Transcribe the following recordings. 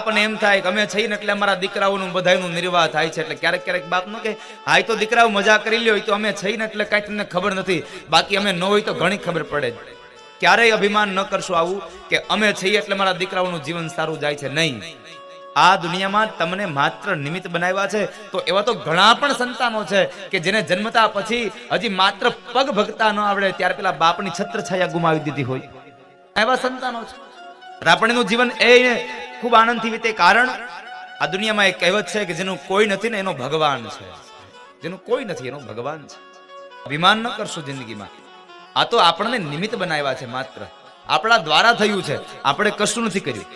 બાપને એમ થાય કે અમે છીએ ને એટલે અમારા દીકરાઓનું બધાયનું નિર્વાહ થાય છે, એટલે ક્યારેક ક્યારેક બાપ નો કે હા તો દીકરાઓ મજા કરી લ્યો, તો અમે છીએ ને એટલે કાંઈ તમને ખબર નથી, બાકી અમે ન હોય તો ઘણી ખબર પડે. ક્યારેય અભિમાન ન કરશો આવું કે અમે છીએ એટલે મારા દીકરાઓનું જીવન સારું જાય છે. નહીં, આ દુનિયામાં તમને માત્ર નિમિત્ત બનાવ્યા છે. તો એવા તો ઘણા પણ સંતાનો છે કે જેને જન્મતા પછી હજી માત્ર પગ ભગતા ન આવડે ત્યારે પેલા બાપની છત્રછાયા ગુમાવી દીધી હોય, એવા સંતાનો છે. આપણનું જીવન એ ખૂબ આનંદથી વીતે, કારણ આ દુનિયામાં એક કહેવત છે કે જેનું કોઈ નથી ને એનો ભગવાન છે. જેનું કોઈ નથી એનો ભગવાન છે. અભિમાન ન કરશો જિંદગીમાં. આ તો આપણને નિમિત્ત બનાવ્યા છે, માત્ર આપણા દ્વારા થયું છે, આપણે કશું નથી કર્યું,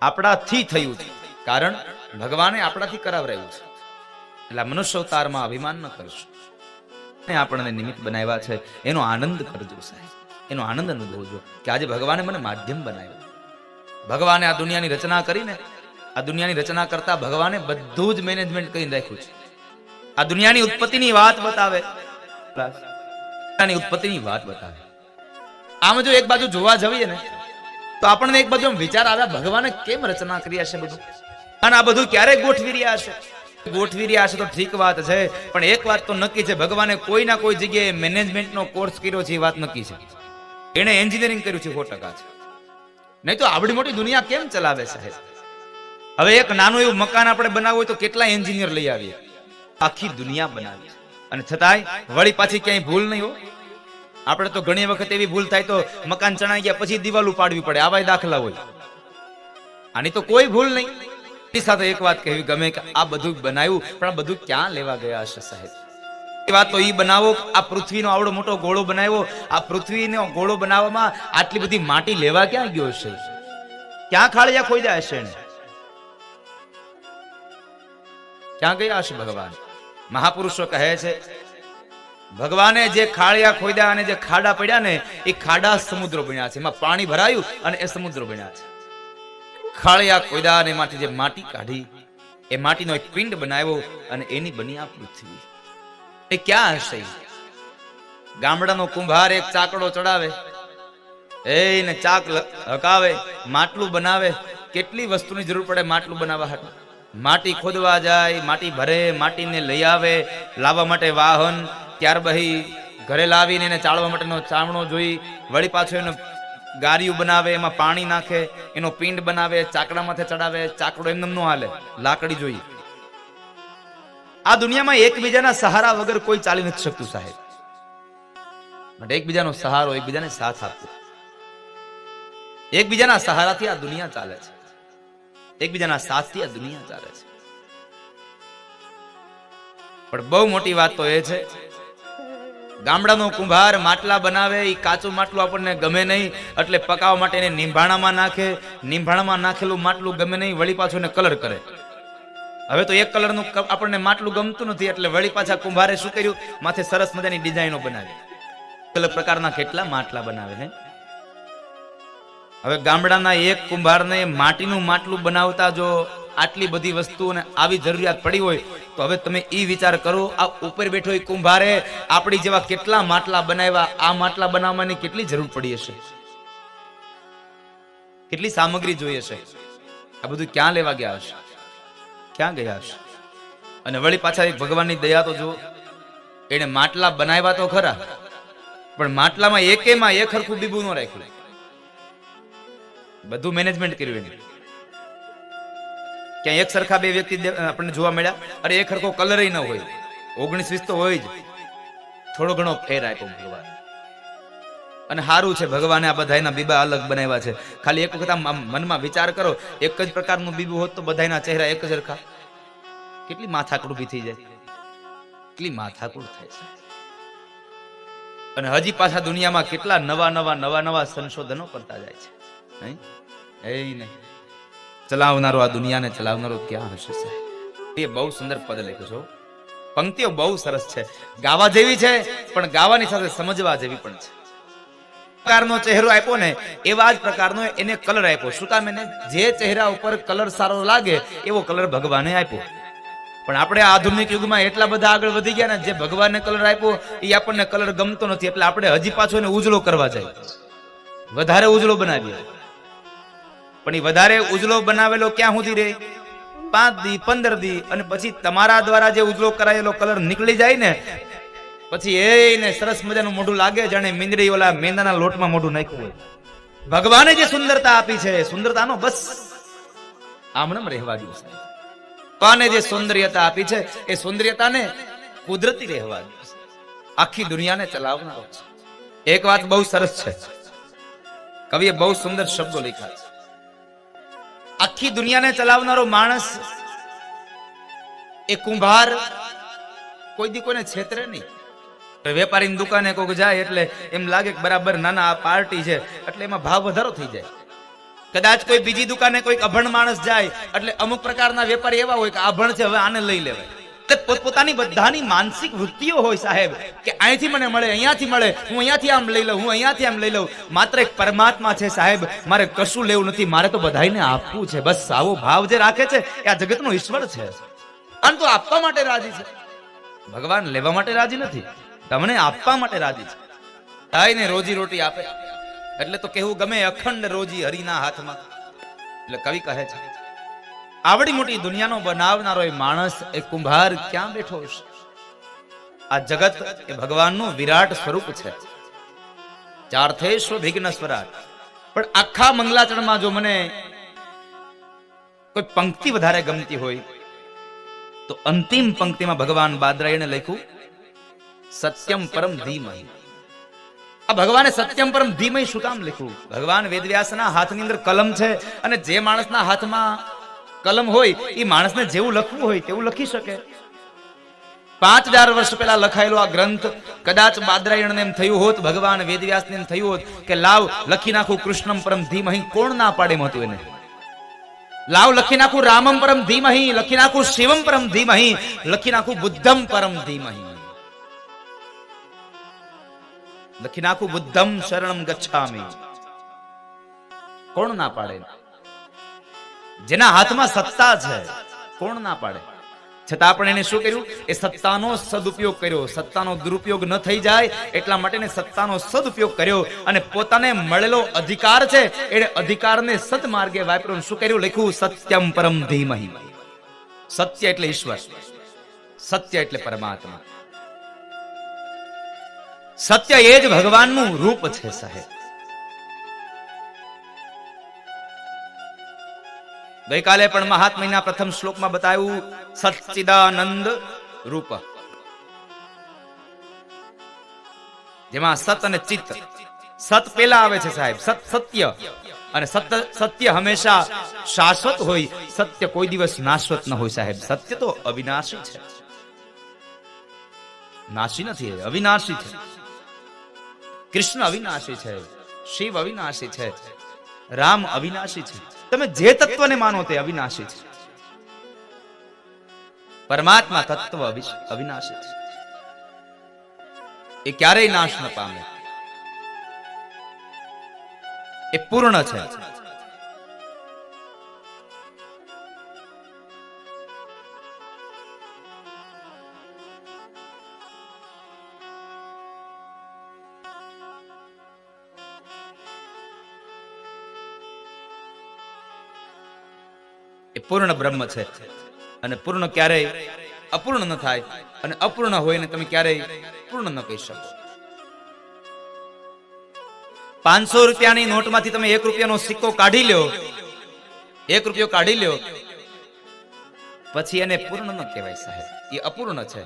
આપણાથી થયું છે, કારણ ભગવાને આપણાથી કરાવરાયું છે. એટલે મનુષ્ય અવતારમાં અભિમાન ન કરશો. આપણને નિમિત્ત બનાવ્યા છે એનો આનંદ કરજો સાહેબ, એનો આનંદ અનુભવજો કે આજે ભગવાને મને માધ્યમ બનાવ્યું. ભગવાને આ દુનિયાની રચના કરીને, આ દુનિયાની રચના કરતા ભગવાને બધું જ મેનેજમેન્ટ કરીને રાખ્યું છે. આ દુનિયાની ઉત્પત્તિની વાત બતાવે, ઉત્પત્તિની વાત બતાવે. આમ જો એક બાજુ જોવા જઈએ ને તો આપણને એક બાજુ વિચાર આવે ભગવાને કેમ રચના કરી હશે બધું, અને આ બધું ક્યારે ગોઠવી રહ્યા હશે. ગોઠવી રહ્યા હશે તો ઠીક વાત છે, પણ એક વાત તો નક્કી છે, ભગવાને કોઈ ના કોઈ જગ્યાએ મેનેજમેન્ટનો કોર્સ કર્યો છે, એ વાત નક્કી છે. એને એન્જિનિયરિંગ કર્યું છે, 100% છે. નહીં તો આવડી મોટી દુનિયા કેમ ચલાવે સાહેબ? હવે એક નાનું એવું મકાન આપણે બનાવવું હોય તો કેટલા એન્જિનિયર લઈ આવીએ, આખી દુનિયા બનાવી, અને છતાંય વળી પાછી ક્યાંય ભૂલ નહીં હો. આપણે તો ઘણી વખત એવી ભૂલ થાય તો મકાન ચણાઈ ગયા પછી દિવાલ ઉપાડવી પડે, આવા દાખલા હોય. આની તો કોઈ ભૂલ નહીં. સાથે એક વાત કહેવી ગમે કે આ બધું બનાવ્યું, પણ આ બધું ક્યાં લેવા ગયા હશે સાહેબ? એ વાત તો ઈ બનાવો, આ પૃથ્વીનો આવડો મોટો ગોળો બનાવ્યો, આ પૃથ્વીનો ગોળો બનાવવામાં આટલી બધી માટી લેવા ક્યાં ગયો હશે? ક્યાં ખાળિયા ખોદ્યા હશે? ક્યાં ગયા હશે ભગવાન? મહાપુરુષો કહે છે ભગવાને જે ખાળિયા ખોદ્યા અને જે ખાડા પડ્યા ને એ ખાડા સમુદ્ર બન્યા છે, એમાં પાણી ભરાયું અને એ સમુદ્ર બન્યા છે. ખાળિયા ખોદ્યા અને એમાંથી જે માટી કાઢી એ માટીનો એક પિંડ બનાવ્યો અને એની બની આ પૃથ્વી. એ ક્યાં હશે? ગામડાનો કુંભાર એક ચાકડો ચડાવે, એને ચાક હકાવે, માટલું બનાવે. કેટલી વસ્તુની જરૂર પડે માટલું બનાવવા હાટુ? માટી ખોદવા જાય, માટી ભરે, માટીને લઈ આવે, લાવવા માટે વાહન, ત્યાર બહી ઘરે લાવીને એને ચાળવા માટેનો ચામડો જોઈ, વળી પાછો એને ગારીયું બનાવે, એમાં પાણી નાખે, એનો પિંડ બનાવે, ચાકડા માથે ચડાવે. ચાકડો એમને ન હાલે, લાકડી જોઈએ. આ દુનિયામાં એકબીજાના સહારા વગર કોઈ ચાલી નથી શકતું સાહેબ. માટે એકબીજાનો સહારો, એકબીજાને સાથ આપવો, એકબીજાના સહારાથી આ દુનિયા ચાલે છે, એકબીજાના સાથથી આ દુનિયા ચાલે છે. પણ બહુ મોટી વાત તો એ છે, ગામડાનો કુંભાર માટલા બનાવે, એ કાચું માટલું આપણને ગમે નહીં એટલે પકાવવા માટે એને નીંભાણામાં નાખે, નીંભાણામાં નાખેલું માટલું ગમે નહીં, વળી પાછું એને કલર કરે. હવે તો એક કલરનું આપણને માટલું ગમતું નથી એટલે વળી પાછા કુંભારે શું કર્યું, માથે સરસ મજાની ડિઝાઇનો બનાવી, અલગ પ્રકારના કેટલા માટલા બનાવે હે. હવે ગામડાના એક કુંભારને માટીનું માટલું બનાવતા જો આટલી બધી વસ્તુઓને આવી જરૂરિયાત પડી હોય તો હવે તમે એ વિચાર કરો, આ ઉપર બેઠો એ કુંભારે આપણી જેવા કેટલા માટલા બનાવ્યા, આ માટલા બનાવવાની કેટલી જરૂર પડી હશે, કેટલી સામગ્રી જોઈએ હશે. આ બધું ક્યાં લેવા ગયા હશે, ક્યાં ગયા હશે? અને વળી પાછા એક ભગવાનની દયા તો જો, એને માટલા બનાવ્યા તો ખરા, પણ માટલામાં એકેમાં એક હરખું બીબું ન રાખ્યું, બધું મેનેજમેન્ટ કર્યું એને. ક્યાં એક સરખા બે વ્યક્તિ આપણને જોવા મળ્યા, અરે એક હરખો કલર ન હોય, 19-20 તો હોય જ, થોડો ઘણો ફેર આપ્યો ભગવાન. અને સારું છે ભગવાને આ બધાના બીબા અલગ બનાવ્યા છે. ખાલી એક વખત મનમાં વિચાર કરો, એક જ પ્રકારનું બીબું હોત તો બધાના ચહેરા એક જ સરખા, કેટલી માથાકૂટ ઊભી થઈ જાય, કેટલી માથાકૂટ થાય છે. અને હજી પાછા દુનિયામાં કેટલા નવા સંશોધનો કરતા જાય છે. નહીં ચલાવનારો, આ દુનિયાને ચલાવનારો ક્યાં હશે સાહેબ? એ બહુ સુંદર પદ લખ્યું છો, પંક્તિઓ બહુ સરસ છે, ગાવા જેવી છે પણ ગાવાની સાથે સમજવા જેવી પણ છે. પ્રકારનો ચહેરો આપ્યો ને એવા જ પ્રકારનો એને કલર આપ્યો. શું કામ? એને જે ચહેરા ઉપર કલર સારો લાગે એવો કલર ભગવાને આપ્યો. પણ આપણે આધુનિક યુગમાં એટલા બધા આગળ વધી ગયા ને, જે ભગવાનને કલર આપ્યો એ આપણને કલર ગમતો નથી, એટલે આપણે હજી પાછો એને ઉજળો કરવા જાય, વધારે ઉજળો બનાવીએ. પણ એ વધારે ઉજળો બનાવેલો ક્યાં સુધી રહે? 5 દી 15 દી, અને પછી તમારા દ્વારા જે ઉજળો કરાયેલો કલર નીકળી જાય ને, પછી એને સરસ મજાનું મોઢું લાગે જાણે મીંદડી ઓલા મેંદાના લોટમાં મોઢું નાખ્યું હોય. ભગવાને જે સુંદરતા આપી છે, સુંદરતાનો બસ આમણમ રહેવા દો. પાને જે સૌંદર્યતા આપી છે એ સૌંદર્યતાને કુદરતી રહેવા દો. આખી દુનિયાને ચલાવનારો છે. એક વાત બહુ સરસ છે, કવિએ બહુ સુંદર શબ્દો લખ્યા છે. આખી દુનિયાને ચલાવનારો માણસ એ કુંભાર કોઈ દી કોઈને છેતરે નહીં. વેપારીની દુકાને કોઈક જાય એટલે એમ લાગે કે બરાબર નાના આ પાર્ટી છે એટલે એમાં ભાવ વધારો થઈ જાય. કદાચ કોઈ બીજી દુકાને કોઈક અભણ માણસ જાય એટલે અમુક પ્રકારના વેપારી એવા હોય કે અભણ છે હવે આને લઈ લેવાય. પોતપોતાની બધાની માનસિક વૃત્તિઓ હોય સાહેબ, કે અહીંથી મને મળે, અહીંયાથી મળે, હું અહીંયાથી આમ લઈ લઉં, હું અહીંયાથી આમ લઈ લઉં. માત્ર એક પરમાત્મા છે સાહેબ, મારે કશું લેવું નથી, મારે તો બધાને આપવું છે. બસ આવો ભાવ જે રાખે છે એ આ જગતનો ઈશ્વર છે. અને તો આપવા માટે રાજી છે. ભગવાન લેવા માટે રાજી નથી, તમને આપવા માટે રાજી છે. તાઈને રોજી રોટી આપે એટલે તો કહેવું ગમે, અખંડ રોજી હરિના હાથમાં. એટલે કવિ કહે છે આવડી મોટી દુનિયાનો બનાવનારો એ માણસ, એ કુંભાર ક્યાં બેઠો છે? આ જગત એ ભગવાનનું વિરાટ સ્વરૂપ છે. ચાર્થેશ્વ વિઘ્ન સ્વરાટ. પણ આખા મંગલાચરણમાં જો મને કોઈ પંક્તિ વધારે ગમતી હોય તો અંતિમ પંક્તિમાં ભગવાન બાદરાયણે લખ્યું સત્યમ પરમ ધીમહિ. આ ભગવાને સત્યમ પરમ ધીમહિ શું કામ લખ્યું? ભગવાન વેદવ્યાસના હાથની અંદર કલમ છે, અને જે માણસના હાથમાં કલમ હોય એ માણસને જેવું લખવું હોય તેવું લખી શકે. 5000 વર્ષ પહેલા લખાયેલો આ ગ્રંથ કદાચ બાદરાયણને એમ થયું હોત, ભગવાન વેદવ્યાસને એમ થયું હોત કે લાવ લખી નાખું કૃષ્ણમ પરમ ધીમહિ, કોણ ના પાડે હતું એને? લાવ લખી નાખું રામમ પરમ ધીમહિ, લખી નાખું શિવમ પરમ ધીમહિ, લખી નાખું બુદ્ધમ પરમ ધીમહિ, લખી નાખું બુદ્ધમ શરણમ ગચ્છામિ. કોણ ના પાડે? જેના હાથમાં સત્તા છે કોણ ના પાડે? છતાં આપણે એને શું કર્યું? એ સત્તાનો સદુપયોગ કર્યો. સત્તાનો દુરુપયોગ ન થઈ જાય એટલા માટે એને સત્તાનો સદુપયોગ કર્યો, અને પોતાને મળેલો અધિકાર છે એને અધિકારને સદમાર્ગે વાપર્યો. શું કર્યું? લખ્યું સત્યમ પરમ ધીમહિ. સત્ય એટલે ઈશ્વર, સત્ય એટલે પરમાત્મા. સત્ય એ જ ભગવાનનું રૂપ છે સાહેબ. ગઈકાલે પણ મહાત્મ્યના પ્રથમ શ્લોકમાં બતાવ્યું સચ્ચિદાનંદ રૂપ, જેમાં સત અને ચિત્ત. સત પેલા આવે છે સાહેબ, સત સત્ય, અને સત્ય હંમેશા શાશ્વત હોય, સત્ય કોઈ દિવસ નાશવત ન હોય સાહેબ. સત્ય તો અવિનાશી છે, નાશી નથી, અવિનાશી છે. કૃષ્ણ અવિનાશી છે, શિવ અવિનાશી છે, રામ અવિનાશી છે. તમે જે તત્વને માનો તે અવિનાશી છે. પરમાત્મા તત્વ અવિનાશી છે, એ ક્યારેય નાશ ન પામે, એ પૂર્ણ છે. એ પૂર્ણ બ્રહ્મ છે, અને પૂર્ણ ક્યારેય અપૂર્ણ ન થાય, અને અપૂર્ણ હોય ને તમે ક્યારેય પૂર્ણ ન કહી શકો. 500 રૂપિયાની નોટમાંથી તમે 1 રૂપિયાનો સિક્કો કાઢી લ્યો, 1 રૂપિયો કાઢી લ્યો, પછી એને પૂર્ણ ન કહેવાય સાહેબ, એ અપૂર્ણ છે.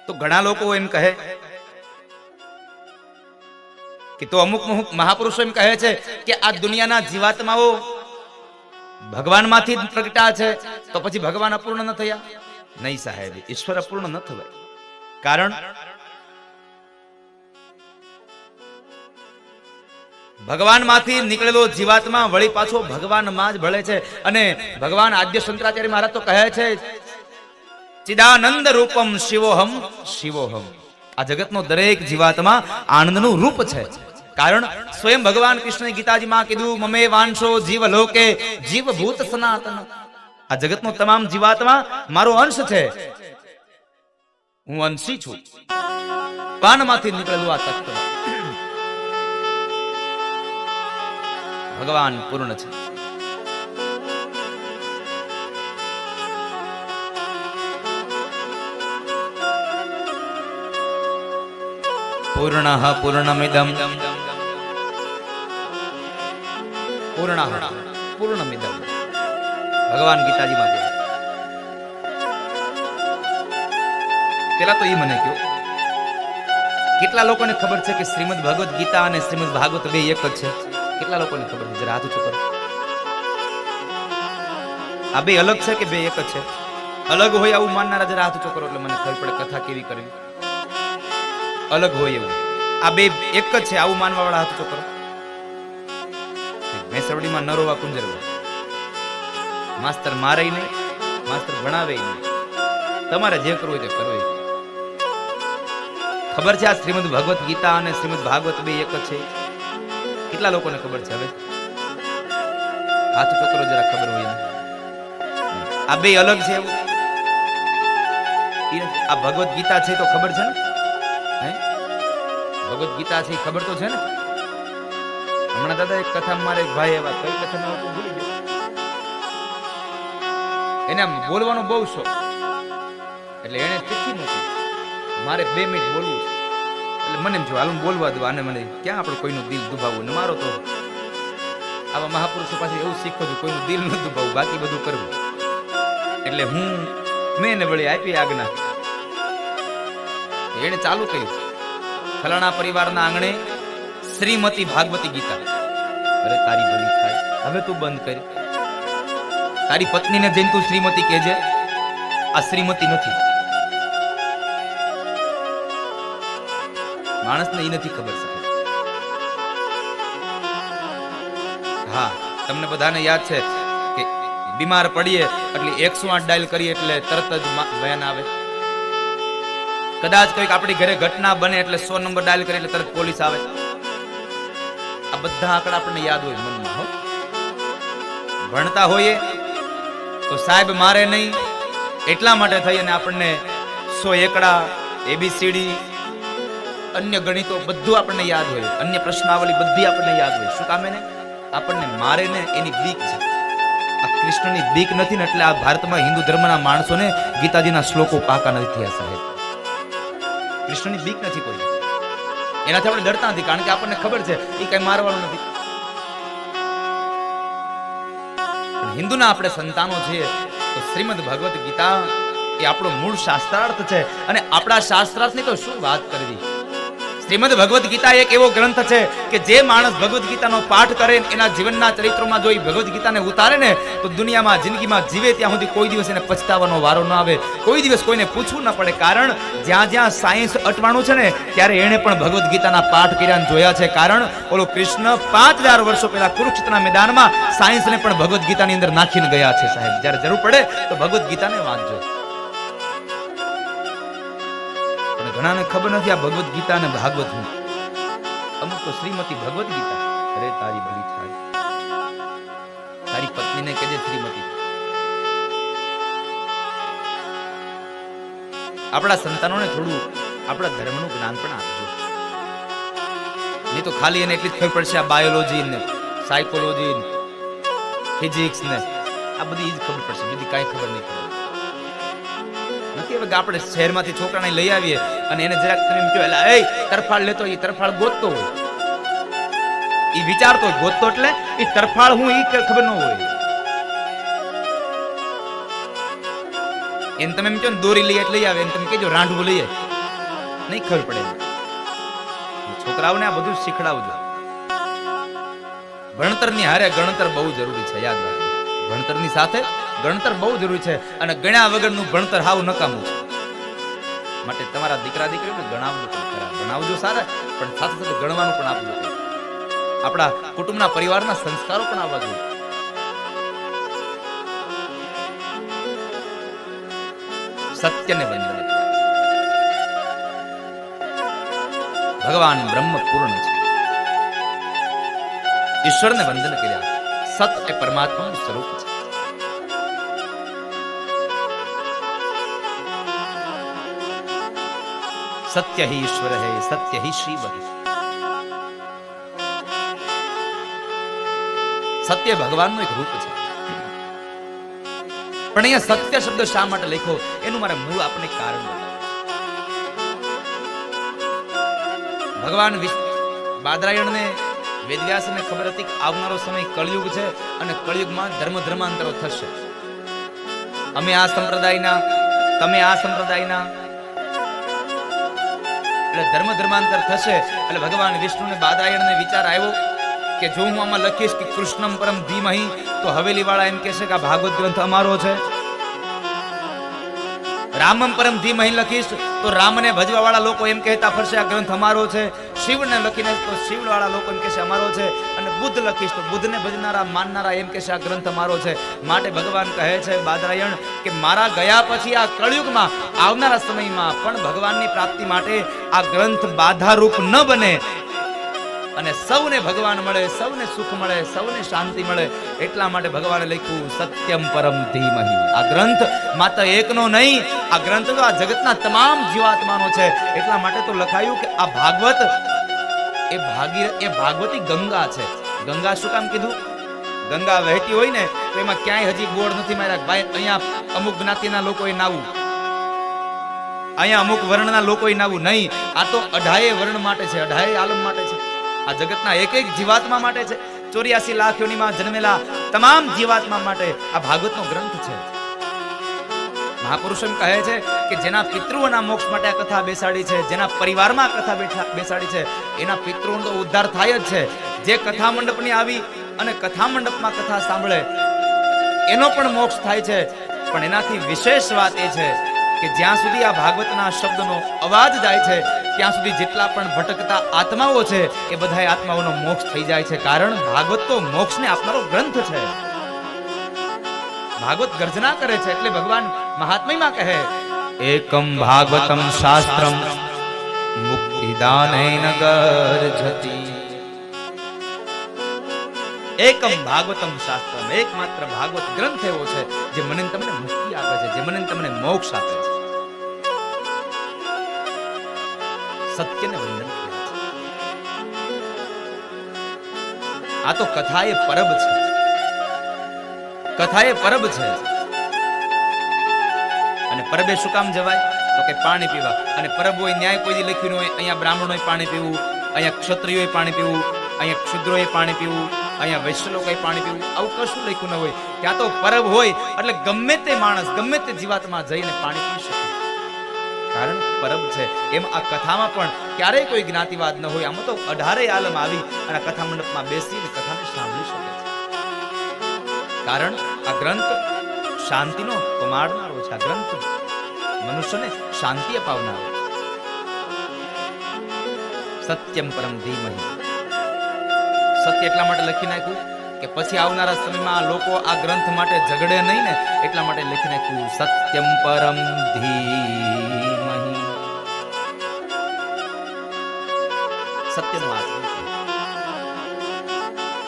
તો ઘણા લોકો એમ કહે કે તો અમુક મહાપુરુષો એમ કહે છે કે આ દુનિયાના જીવાત્માઓ ભગવાનમાંથી જ પ્રગટા છે, તો પછી ભગવાન અપૂર્ણ ન થયા? નહીં સાહેબ, ઈશ્વર અપૂર્ણ ન થવાય. કારણ ભગવાનમાંથી નીકળેલો જીવાત્મા વળી પાછો ભગવાનમાં જ ભળે છે. અને ભગવાન આદ્ય શંકરાચાર્ય મહારાજ તો કહે છે ચિદાનંદ રૂપમ શિવોહમ શિવોહમ. આ જગતનો દરેક જીવાત્મા આનંદનું રૂપ છે. કારણ સ્વયં ભગવાન કૃષ્ણએ ગીતાજીમાં કીધું મમે વાંશો જીવ લોકે જીવભૂત સનાતન. આ જગતનો તમામ જીવાત્મા મારો અંશ છે, હું અંશી છું. પાનમાંથી નીકળેલું આ તત્વ ભગવાન પૂર્ણ છે. પૂર્ણઃ પૂર્ણમિદં પૂર્ણમિદં ભગવાન ગીતાજીમાં કહે. પેલા તો એ મને કહો, કેટલા લોકોને ખબર છે કે શ્રીમદ ભગવદ ગીતા અને શ્રીમદ ભાગવત બે એક જ છે? કેટલા લોકોને ખબર છે? જરા હાથ ઊંચું કરો. આ બે અલગ છે કે બે એક જ છે? અલગ હોય આવું માનનારા જરા હાથ ઊંચો કરો એટલે મને ખબર પડે કથા કેવી કરવી. અલગ હોય એવું. આ બે એક જ છે આવું માનવા વાળા હાથ ઊંચો કરો. મેસવડીમાં ન રોવા કુંજરવા. માસ્તર મારે નહીં, માસ્તર ભણાવે નહીં, તમારે જે કરવું હોય તે કરવું. ખબર છે આ શ્રીમદ ભગવત ગીતા અને શ્રીમદ ભાગવત બે એક જ છે? કેટલા લોકોને ખબર છે? હવે હાથ ચોકરો જરા ખબર હોય. આ બે અલગ છે એવું? આ ભગવત ગીતા છે તો ખબર છે ને? ભગવત ગીતા છે ખબર તો છે ને? હમણાં દાદા એક કથા મારે ભાઈ એવા કઈ કથા ના ભૂલી ગયો. એને આમ બોલવાનો બહુ શોખ એટલે એને ચિઠ્ઠી મૂકી મારે 2 મિનિટ બોલવું છે. એટલે મને એમ થયું હાલ બોલવા દો આને, મને ક્યાં આપણે કોઈનું દિલ દુભાવવું ને. મારો તો આવા મહાપુરુષો પાસે એવું શીખો છું કોઈનું દિલ ન દુભાવવું, બાકી બધું કરવું. એટલે મેં એને વળી આપી આજ્ઞા. એને ચાલુ કર્યું, ફલાણા પરિવારના આંગણે શ્રીમતી ભાગવતી ગીતા. અરે તારી ભલી થાય, હવે તું બંધ કરી. તારી પત્નીને જઈને તું શ્રીમતી કહેજે, આ શ્રીમતી નથી. માણસને એ નથી ખબર શકે. હા, તમને બધાને યાદ છે કે બીમાર પડીએ એટલે 108 ડાયલ કરીએ એટલે તરત જ વયાન આવે. કદાચ કોઈક આપણી ઘરે ઘટના બને એટલે 100 નંબર ડાયલ કરીએ એટલે તરત પોલીસ આવે. આ બધા આંકડા આપણને યાદ હોય મનમાં. હો, ભણતા હોઈએ તો સાહેબ મારે નહીં એટલા માટે થઈ અને આપણને 100 એકડા એબીસીડી અન્ય ગણિતો બધું આપણને યાદ હોય, અન્ય પ્રશ્નાવલી બધી આપણને યાદ હોય. શું કામે ને? આપણને મારે ને એની બીક છે. આ કૃષ્ણની બીક નથી ને એટલે આ ભારતમાં હિન્દુ ધર્મના માણસોને ગીતાજીના શ્લોકો પાકા નથી થયા સાહેબ. કૃષ્ણની બીક નથી કોઈ, એનાથી આપણે ડરતા નથી કારણ કે આપણને ખબર છે એ કઈ મારવાનું નથી. હિન્દુના આપણે સંતાનો છીએ તો શ્રીમદ ભગવત ગીતા એ આપણો મૂળ શાસ્ત્રાર્થ છે. અને આપણા શાસ્ત્રાર્થની તો શું વાત કરવી. શ્રીમદ ભગવત ગીતા એક એવો ગ્રંથ છે કે જે માણસ ભગવત ગીતાનો પાઠ કરે એના જીવનના ચરિત્રોમાં જો ભગવત ગીતાને ઉતારે ને તો દુનિયામાં જિંદગીમાં જીવે ત્યાં સુધી કોઈ દિવસ એને પછતાવાનો વારો ન આવે, કોઈ દિવસ કોઈને પૂછવું ન પડે. કારણ જ્યાં જ્યાં સાયન્સ અટવાનું છે ને ત્યારે એને પણ ભગવત ગીતાના પાઠ કર્યા જોયા છે. કારણ ઓલો કૃષ્ણ 5000 વર્ષો પહેલા કુરુક્ષેત્રના મેદાનમાં સાયન્સને પણ ભગવત ગીતાની અંદર નાખીને ગયા છે સાહેબ. જ્યારે જરૂર પડે તો ભગવત ગીતાને વાંચજો. ઘણાને ખબર નથી આ ભગવત ગીતા અને ભાગવત હું. અમુક તો શ્રીમતી ભગવત ગીતા. અરે તારી ભલી થાય, તારી પત્નીને કહેજે શ્રીમતી. આપણા સંતાનોને થોડું આપણા ધર્મનું જ્ઞાન પણ આપજો. નહીં તો ખાલી એને એટલી જ ખબર પડશે આ બાયોલોજી ને સાયકોલોજી ને ફિઝિક્સ ને આ બધી જ ખબર પડશે, બીજી કાંઈ ખબર નહીં પડે. નથી હવે આપણે શહેરમાંથી છોકરાને લઈ આવીએ અને એને જરાક તમે એમ કહો એટલે એ તરફાળ લેતો, એ તરફાળ ગોતતો હોય, એ વિચારતો હોય ગોતતો એટલે એ તરફાળ હું એ ખબર ન હોય. એને તમે એમ કહો ને દોરી લઈ એટલે લઈ આવે, એને તમે કહેજો રાંઢવું લઈએ, નહીં ખબર પડે. છોકરાઓને આ બધું શીખડાવજો. ભણતરની હારે ગણતર બહુ જરૂરી છે, યાદ રાખજો. ભણતરની સાથે ગણતર બહુ જરૂરી છે અને ગણ્યા વગરનું ભણતર હાવ નકામું છે. માટે તમારા દીકરા દીકરીઓને ગણાવજો પણ ખરા, ભણાવજો સારા, પણ સાથે સાથે ગણવાનું પણ આપજો. આપણા કુટુંબના પરિવારના સંસ્કારો પણ આવવા જોઈએ. સત્યને વંદન. ભગવાન બ્રહ્મ પૂર્ણ છે, ઈશ્વરને વંદન કર્યા. સત એ પરમાત્માનું સ્વરૂપ છે. સત્ય હિ ઈશ્વર હૈ, સત્ય હિ શિવ. સત્ય ભગવાનનું એક રૂપ છે. પણ અહીંયા સત્ય શબ્દ શા માટે લખ્યો એનું મારે મૂળ આપણે કારણ બતાવું. ભગવાન બાદરાયણને વેદવ્યાસને ખબર હતી કે આવનારો સમય કળયુગ છે અને કળયુગમાં ધર્માંતરો થશે. અમે આ સંપ્રદાયના, તમે આ સંપ્રદાયના, એટલે ધર્માંતર થશે. એટલે ભગવાન વિષ્ણુને બાદરાયણને વિચાર આવ્યો કે જો હું આમાં લખીશ કે કૃષ્ણમ પરમ ધીમહિ, તો હવેલી વાળા એમ કહેશે કે આ ભાગવત ગ્રંથ અમારો છે. રામમ પરમ ધીમહિ લખીશ તો રામને ભજવા વાળા લોકો એમ કહેતા ફરશે આ ગ્રંથ અમારો છે. શિવને લખીને તો શિવ વાળા લોકો એમ કહેશે અમારો છે. અને બુદ્ધ લખીશ તો બુદ્ધને ભજનારા માનનારા એમ કહેશે આ ગ્રંથ અમારો છે. માટે ભગવાન કહે છે બાદરાયણ કે મારા ગયા પછી આ કળયુગમાં આવનારા સમયમાં પણ ભગવાનની પ્રાપ્તિ માટે આ ગ્રંથ બાધારૂપ ન બને અને સૌને ભગવાન મળે, સૌને સુખ મળે, સૌને શાંતિ મળે, એટલા માટે ભગવાને લખ્યું સત્યમ પરમ ધીમહિ. આ ગ્રંથ માત્ર એકનો નહીં, આ ગ્રંથ તો આ જગતના તમામ જીવાત્માનો છે. એટલા માટે તો લખાયું કે આ ભાગવત એ ભાગવતી ગંગા છે. ગંગા શું કામ કીધું? ગંગા વહેતી હોય ને તો એમાં ક્યાંય હજી બોર્ડ નથી માર્યા ભાઈ અહીંયા અમુક જ્ઞાતિના લોકોએ નાવું, અહીંયા અમુક વર્ણના લોકોએ નાવું નહીં. આ તો 18 વર્ણ માટે છે, 18 આલમ માટે છે. આ જગતના એક એક જીવાત્મા માટે છે. 84 લાખ યોનિમાં જન્મેલા તમામ જીવાત્મા માટે આ ભાગવતનો ગ્રંથ છે. મહાપુરુષ એમ કહે છે કે જેના પિતૃઓના મોક્ષ માટે આ કથા બેસાડી છે, જેના પરિવારમાં આ કથા બેસાડી છે, એના પિતૃઓનો તો ઉદ્ધાર થાય જ છે. જે કથા મંડપની આવી અને કથા મંડપમાં કથા સાંભળે એનો પણ મોક્ષ થાય છે. પણ એનાથી વિશેષ વાત એ છે કે જ્યાં સુધી આ ભાગવતના શબ્દનો અવાજ જાય છે ત્યાં સુધી જેટલા પણ ભટકતા આત્માઓ છે એ બધા આત્માઓનો મોક્ષ થઈ જાય છે. કારણ ભાગવત તો મોક્ષને આપનારો ગ્રંથ છે. ભાગવત ગર્જના કરે છે. એટલે ભગવાન મહાત્મ્યમાં કહે એકમ ભાગવતમ શાસ્ત્રમ મુક્તિદાનેન ગર્જતિ. એકમ ભાગવતમ શાસ્ત્રમ, એકમાત્ર ભાગવત ગ્રંથ એવો છે જે મને તમને મુક્તિ આપે છે, જે મને તમને મોક્ષ આપે છે. સત્યને વંદન કરે છે. આ તો કથા એ પરબ છે. કથા એ પરબ છે. અને પરબે શું કામ જવાય? તો કે પાણી પીવા. અને પરબ હોય ન્યાય કોઈ લખ્યું હોય અહીંયા બ્રાહ્મણોએ પાણી પીવું, અહીંયા ક્ષત્રિયોએ પાણી પીવું, અહીંયા ક્ષુદ્રોએ પાણી પીવું, અહીંયા વૈશ્ય લોકોએ પાણી પીવું, આવું કશું લખ્યું ન હોય. ત્યાં તો પરબ હોય એટલે ગમે તે માણસ, ગમે તે જીવાત્મા જઈને પાણી પી શકે. કારણ પરબ છે. એમ આ કથામાં પણ ક્યારેય કોઈ જ્ઞાતિવાદ ન હોય. આમાં તો 18 આલમ આવી અને કથા મંડપમાં બેસીને કથાને સાંભળી શકે છે. કારણ આ ગ્રંથ શાંતિનો પમાડનારો છે. આ ગ્રંથ મનુષ્યને શાંતિ અપાવનારો છે. સત્યમ પરમ ધીમહિ. સત્ય એટલા માટે લખી નાખ્યું કે પછી આવનારા સમયમાં લોકો આ ગ્રંથ માટે ઝઘડે નહીં ને, એટલા માટે લખી નાખ્યું સત્યમ પરમ ધીમહિ. સત્યનું આચરણ છે.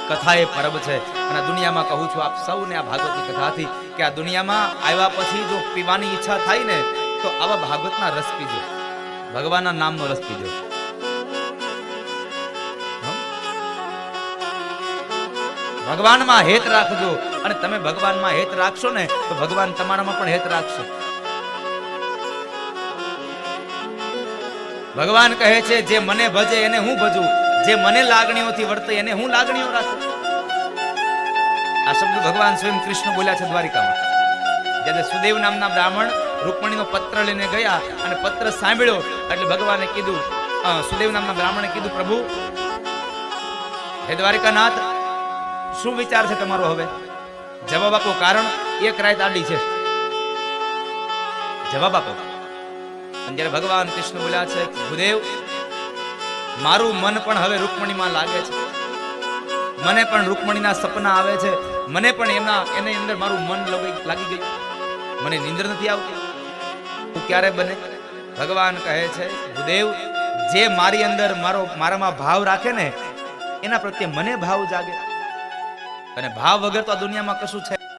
કથા એ પરબ છે. અને દુનિયામાં કહું છું આપ સૌને આ ભાગવતની કથાથી કે આ દુનિયામાં આવ્યા પછી જો પીવાની ઈચ્છા થાય ને તો આવા ભાગવતના રસ પીજો, ભગવાનના નામનો રસ પીજો. ભગવાનમાં હેત રાખજો. અને તમે ભગવાનમાં હેત રાખશો ને તો ભગવાન તમારામાં પણ હેત રાખશે. ભગવાન કહે છે જે મને ભજે એને હું ભજું, જે મને લાગણીઓથી વર્તે એને હું લાગણીઓ રાખું. આ શબ્દ ભગવાન સ્વયં કૃષ્ણ બોલ્યા છે દ્વારિકામાં. જ્યારે સુદેવ નામના બ્રાહ્મણ રૂકમણીનો પત્ર લઈને ગયા અને પત્ર સાંભળ્યો એટલે ભગવાને કીધું, સુદેવ નામના બ્રાહ્મણે કીધું પ્રભુ હે દ્વારિકાનાથ શું વિચાર છે તમારો? હવે જવાબ આપો. કારણ એક રાત આડી છે. જવાબ આપો. અને જ્યારે ભગવાન કૃષ્ણ બોલ્યા છે ભૂદેવ મારું મન પણ હવે રૂકમણીમાં લાગે છે, મને પણ રૂકમણીના સપના આવે છે, મને પણ એની અંદર મારું મન લાગી ગયું, મને નિંદ્ર નથી આવતી. હું ક્યારે બને? ભગવાન કહે છે ભૂદેવ જે મારી અંદર મારામાં ભાવ રાખે ને એના પ્રત્યે મને ભાવ જાગે. અને ભાવ વગર તો આ દુનિયામાં કશું છે